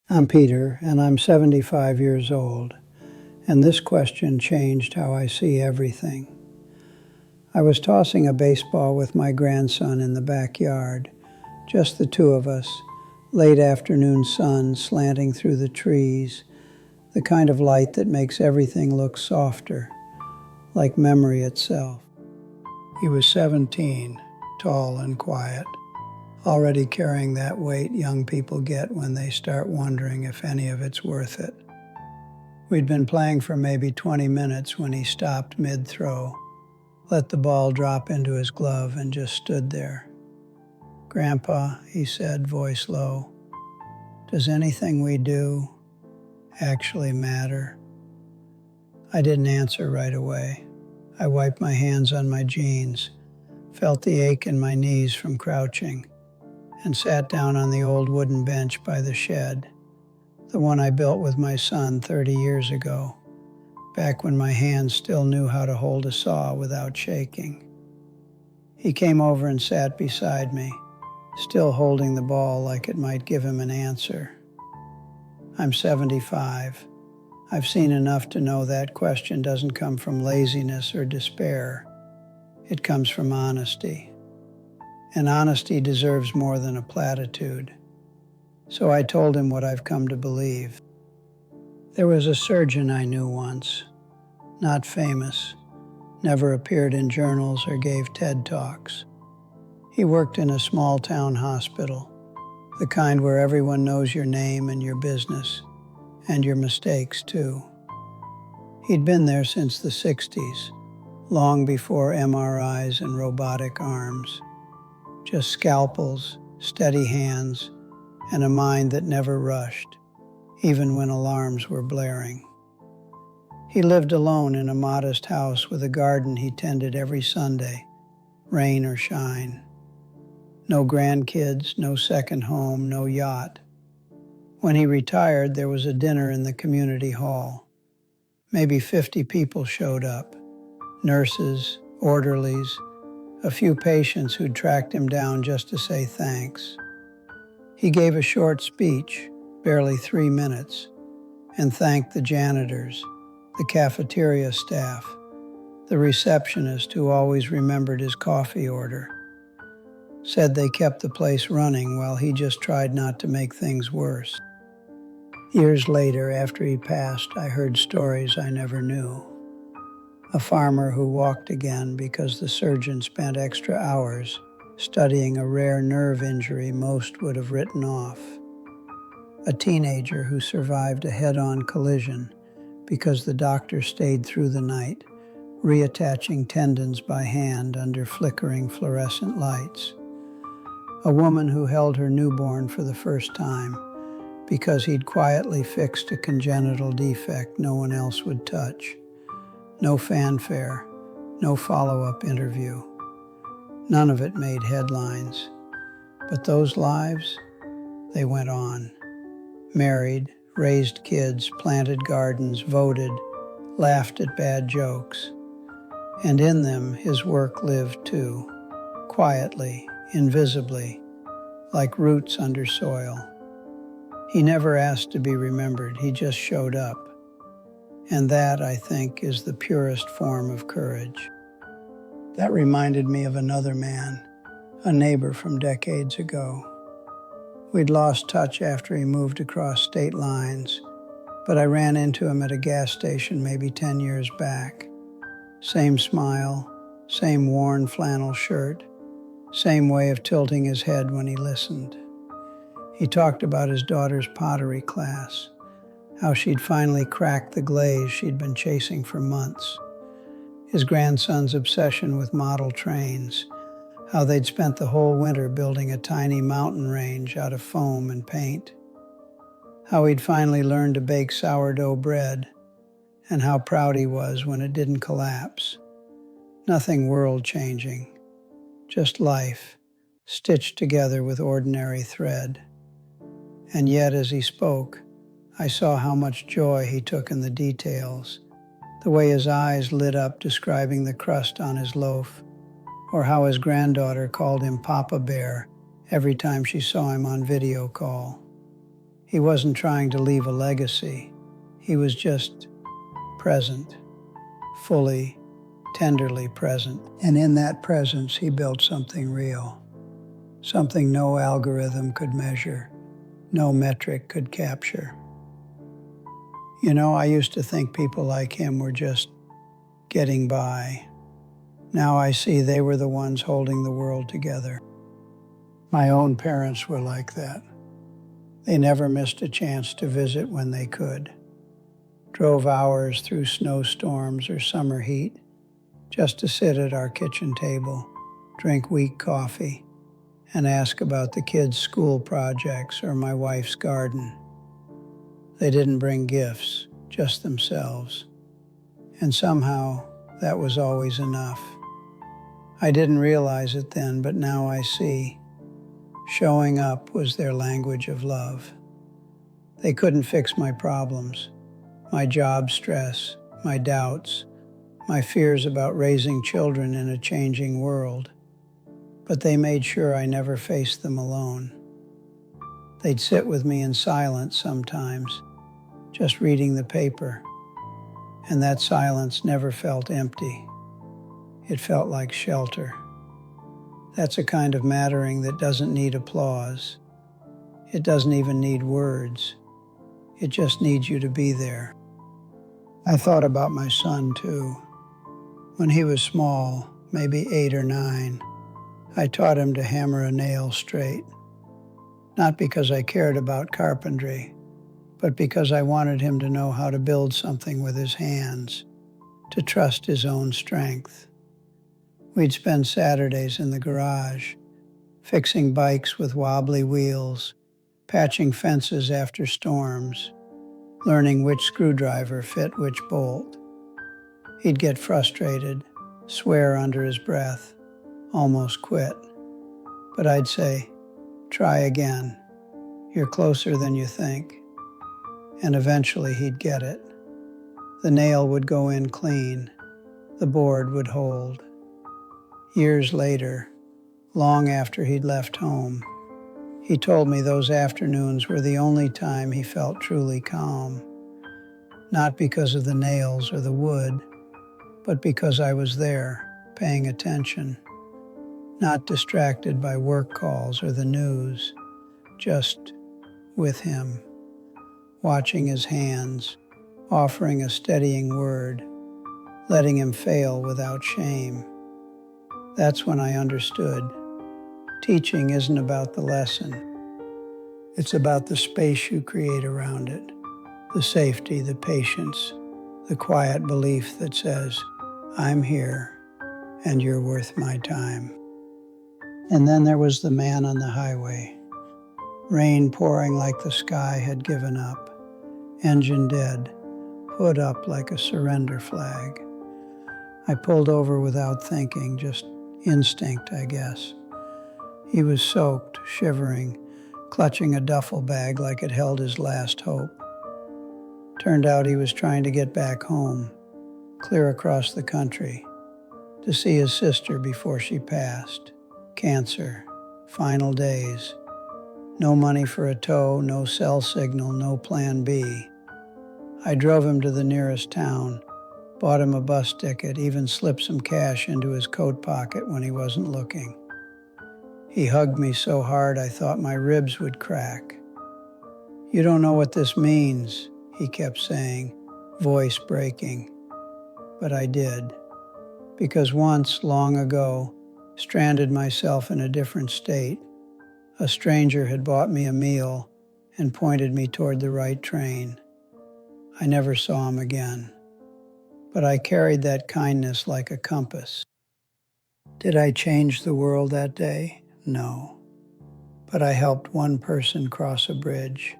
I'm Peter, and I'm 75 years old, and this question changed how I see everything. I was tossing a baseball with my grandson in the backyard, just the two of us, late afternoon sun slanting through the trees, the kind of light that makes everything look softer, like memory itself. He was 17, tall and quiet, already carrying that weight young people get when they start wondering if any of it's worth it. We'd been playing for maybe 20 minutes when he stopped mid-throw, let the ball drop into his glove, and just stood there. "Grandpa," he said, voice low, "does anything we do actually matter?" I didn't answer right away. I wiped my hands on my jeans, felt the ache in my knees from crouching, and sat down on the old wooden bench by the shed, the one I built with my son 30 years ago, back when my hands still knew how to hold a saw without shaking. He came over and sat beside me, still holding the ball like it might give him an answer. I'm 75. I've seen enough to know that question doesn't come from laziness or despair. It comes from honesty. And honesty deserves more than a platitude. So I told him what I've come to believe. There was a surgeon I knew once, not famous, never appeared in journals or gave TED Talks. He worked in a small town hospital, the kind where everyone knows your name and your business, and your mistakes too. He'd been there since the 60s, long before MRIs and robotic arms. Just scalpels, steady hands, and a mind that never rushed, even when alarms were blaring. He lived alone in a modest house with a garden he tended every Sunday, rain or shine. No grandkids, no second home, no yacht. When he retired, there was a dinner in the community hall. Maybe 50 people showed up, nurses, orderlies, a few patients who'd tracked him down just to say thanks. He gave a short speech, barely 3 minutes, and thanked the janitors, the cafeteria staff, the receptionist who always remembered his coffee order. Said they kept the place running while he just tried not to make things worse. Years later, after he passed, I heard stories I never knew. A farmer who walked again because the surgeon spent extra hours studying a rare nerve injury most would have written off. A teenager who survived a head-on collision because the doctor stayed through the night, reattaching tendons by hand under flickering fluorescent lights. A woman who held her newborn for the first time because he'd quietly fixed a congenital defect no one else would touch. No fanfare, no follow-up interview. None of it made headlines. But those lives, they went on. Married, raised kids, planted gardens, voted, laughed at bad jokes. And in them, his work lived too, quietly, invisibly, like roots under soil. He never asked to be remembered, he just showed up. And that, I think, is the purest form of courage. That reminded me of another man, a neighbor from decades ago. We'd lost touch after he moved across state lines, but I ran into him at a gas station maybe 10 years back. Same smile, same worn flannel shirt, same way of tilting his head when he listened. He talked about his daughter's pottery class, how she'd finally cracked the glaze she'd been chasing for months. His grandson's obsession with model trains, how they'd spent the whole winter building a tiny mountain range out of foam and paint. How he'd finally learned to bake sourdough bread, and how proud he was when it didn't collapse. Nothing world-changing, just life, stitched together with ordinary thread. And yet, as he spoke, I saw how much joy he took in the details, the way his eyes lit up describing the crust on his loaf, or how his granddaughter called him Papa Bear every time she saw him on video call. He wasn't trying to leave a legacy. He was just present, fully, tenderly present. And in that presence, he built something real, something no algorithm could measure, no metric could capture. You know, I used to think people like him were just getting by. Now I see they were the ones holding the world together. My own parents were like that. They never missed a chance to visit when they could. Drove hours through snowstorms or summer heat just to sit at our kitchen table, drink weak coffee, and ask about the kids' school projects or my wife's garden. They didn't bring gifts, just themselves. And somehow, that was always enough. I didn't realize it then, but now I see. Showing up was their language of love. They couldn't fix my problems, my job stress, my doubts, my fears about raising children in a changing world. But they made sure I never faced them alone. They'd sit with me in silence sometimes, just reading the paper, and that silence never felt empty. It felt like shelter. That's a kind of mattering that doesn't need applause. It doesn't even need words. It just needs you to be there. I thought about my son too. When he was small, maybe 8 or 9, I taught him to hammer a nail straight. Not because I cared about carpentry, but because I wanted him to know how to build something with his hands, to trust his own strength. We'd spend Saturdays in the garage, fixing bikes with wobbly wheels, patching fences after storms, learning which screwdriver fit which bolt. He'd get frustrated, swear under his breath, almost quit. But I'd say, try again. You're closer than you think. And eventually he'd get it. The nail would go in clean. The board would hold. Years later, long after he'd left home, he told me those afternoons were the only time he felt truly calm. Not because of the nails or the wood, but because I was there, paying attention. Not distracted by work calls or the news, just with him, watching his hands, offering a steadying word, letting him fail without shame. That's when I understood. Teaching isn't about the lesson. It's about the space you create around it, the safety, the patience, the quiet belief that says, I'm here and you're worth my time. And then there was the man on the highway. Rain pouring like the sky had given up, engine dead, hood up like a surrender flag. I pulled over without thinking, just instinct, I guess. He was soaked, shivering, clutching a duffel bag like it held his last hope. Turned out he was trying to get back home, clear across the country, to see his sister before she passed. Cancer, final days. No money for a tow, no cell signal, no plan B. I drove him to the nearest town, bought him a bus ticket, even slipped some cash into his coat pocket when he wasn't looking. He hugged me so hard I thought my ribs would crack. You don't know what this means, he kept saying, voice breaking. But I did, because once, long ago, stranded myself in a different state, a stranger had bought me a meal and pointed me toward the right train. I never saw him again. But I carried that kindness like a compass. Did I change the world that day? No. But I helped one person cross a bridge.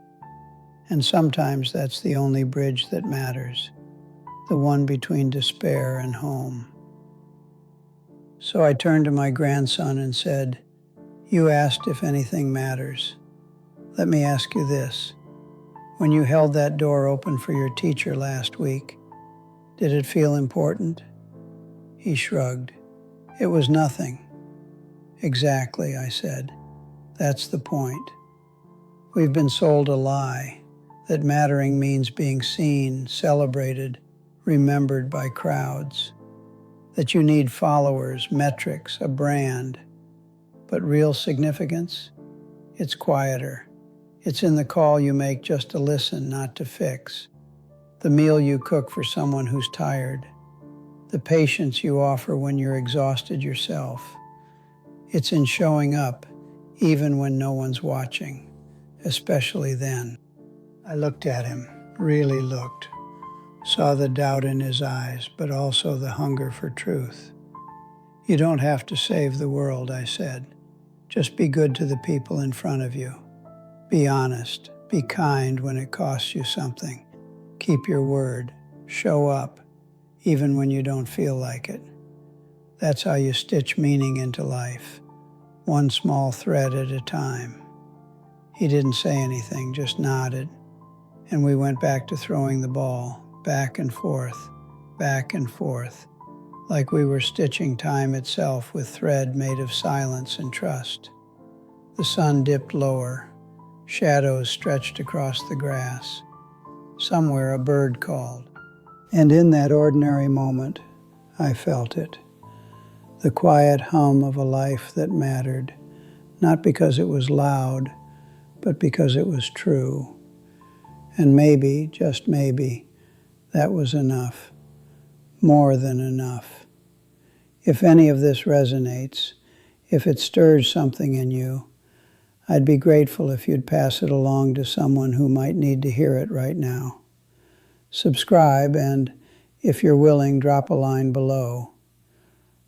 And sometimes that's the only bridge that matters, the one between despair and home. So I turned to my grandson and said, you asked if anything matters. Let me ask you this. When you held that door open for your teacher last week, did it feel important? He shrugged. It was nothing. Exactly, I said. That's the point. We've been sold a lie, that mattering means being seen, celebrated, remembered by crowds, that you need followers, metrics, a brand. But real significance? It's quieter. It's in the call you make just to listen, not to fix. The meal you cook for someone who's tired. The patience you offer when you're exhausted yourself. It's in showing up, even when no one's watching, especially then. I looked at him, really looked, saw the doubt in his eyes, but also the hunger for truth. You don't have to save the world, I said. Just be good to the people in front of you. Be honest, be kind when it costs you something. Keep your word, show up, even when you don't feel like it. That's how you stitch meaning into life, one small thread at a time. He didn't say anything, just nodded, and we went back to throwing the ball, back and forth, like we were stitching time itself with thread made of silence and trust. The sun dipped lower, shadows stretched across the grass. Somewhere a bird called, and in that ordinary moment, I felt it. The quiet hum of a life that mattered, not because it was loud, but because it was true. And maybe, just maybe, that was enough, more than enough. If any of this resonates, if it stirs something in you, I'd be grateful if you'd pass it along to someone who might need to hear it right now. Subscribe and, if you're willing, drop a line below.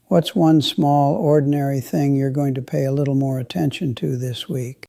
What's one small, ordinary thing you're going to pay a little more attention to this week?